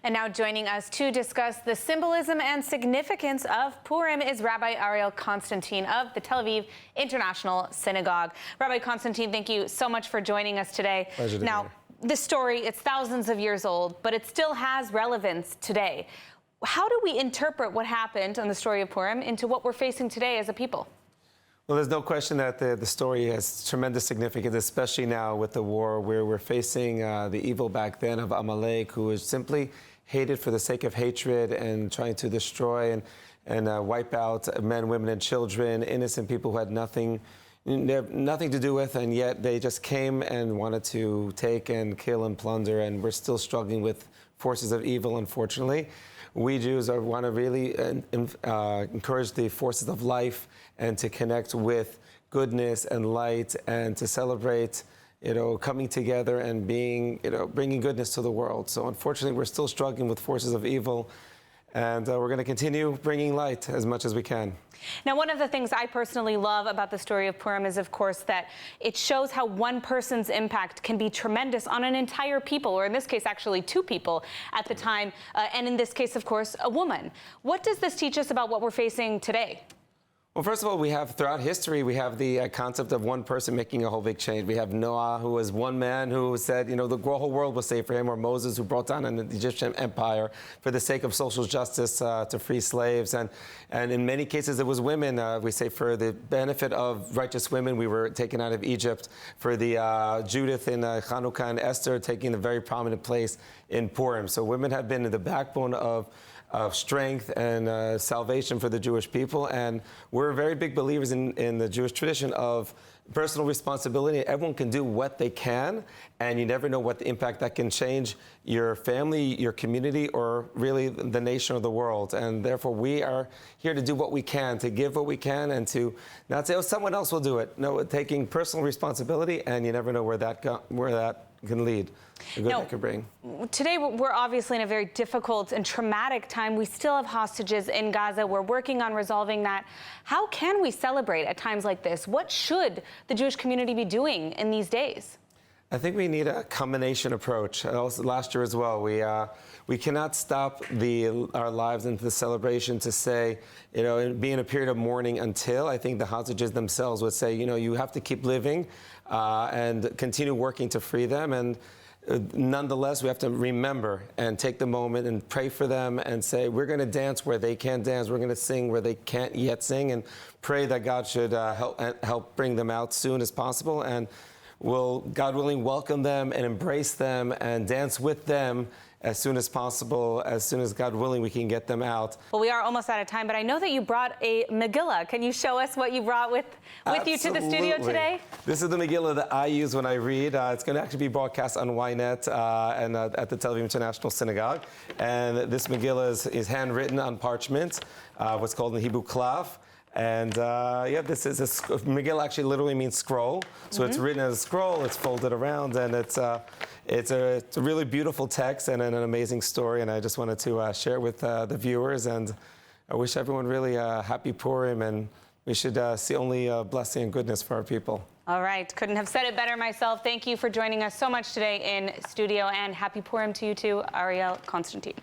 And now joining us to discuss the symbolism and significance of Purim is Rabbi Ariel Konstantyn of the Tel Aviv International Synagogue. Rabbi Konstantyn, thank you so much for joining us today. Pleasure to be here. This story, it's thousands of years old, but it still has relevance today. How do we interpret what happened on the story of Purim into what we're facing today as a people? Well, there's no question that the story has tremendous significance, especially now with the war where we're facing the evil back then of Amalek, who was simply hated for the sake of hatred and trying to destroy and wipe out men, women, and children, innocent people who had nothing to do with, and yet they just came and wanted to take and kill and plunder, and we're still struggling with forces of evil, unfortunately. We Jews want to really encourage the forces of life and to connect with goodness and light and to celebrate, coming together and being, bringing goodness to the world. So unfortunately, we're still struggling with forces of evil, and we're going to continue bringing light as much as we can. Now, one of the things I personally love about the story of Purim is, of course, that it shows how one person's impact can be tremendous on an entire people, or in this case, actually two people at the time, and in this case, of course, a woman. What does this teach us about what we're facing today? Well, first of all, we have throughout history, we have the concept of one person making a whole big change. We have Noah, who was one man who said, the whole world was saved for him, or Moses, who brought down an Egyptian empire for the sake of social justice to free slaves. And in many cases, it was women. We say for the benefit of righteous women, we were taken out of Egypt. For the Judith in Chanukah and Esther taking a very prominent place in Purim. So women have been the backbone of strength and salvation for the Jewish people. And we're very big believers in the Jewish tradition of personal responsibility. Everyone can do what they can, and you never know what the impact that can change your family, your community, or really the nation or the world. And therefore, we are here to do what we can, to give what we can, and to not say, oh, someone else will do it. No, taking personal responsibility, and you never know where that can lead. The good that could bring. Today, we're obviously in a very difficult and traumatic time. We still have hostages in Gaza. We're working on resolving that. How can we celebrate at times like this? What should the Jewish community be doing in these days? I think we need a combination approach. Also, last year as well, we cannot stop our lives into the celebration to say, be in a period of mourning until I think the hostages themselves would say, you have to keep living and continue working to free them. And nonetheless, we have to remember and take the moment and pray for them and say, we're going to dance where they can't dance. We're going to sing where they can't yet sing, and pray that God should help bring them out soon as possible. And will, God willing, welcome them and embrace them and dance with them as soon as possible, as soon as, God willing, we can get them out. Well, we are almost out of time, but I know that you brought a Megillah. Can you show us what you brought with you to the studio today? This is the Megillah that I use when I read. It's going to actually be broadcast on YNET and at the Tel Aviv International Synagogue. And this Megillah is handwritten on parchment, what's called in Hebrew klav. And this is Megillah actually literally means scroll. So it's written as a scroll, it's folded around, and it's a really beautiful text and an amazing story. And I just wanted to share it with the viewers. And I wish everyone really happy Purim, and we should see only blessing and goodness for our people. All right. Couldn't have said it better myself. Thank you for joining us so much today in studio, and happy Purim to you too, Ariel Konstantyn.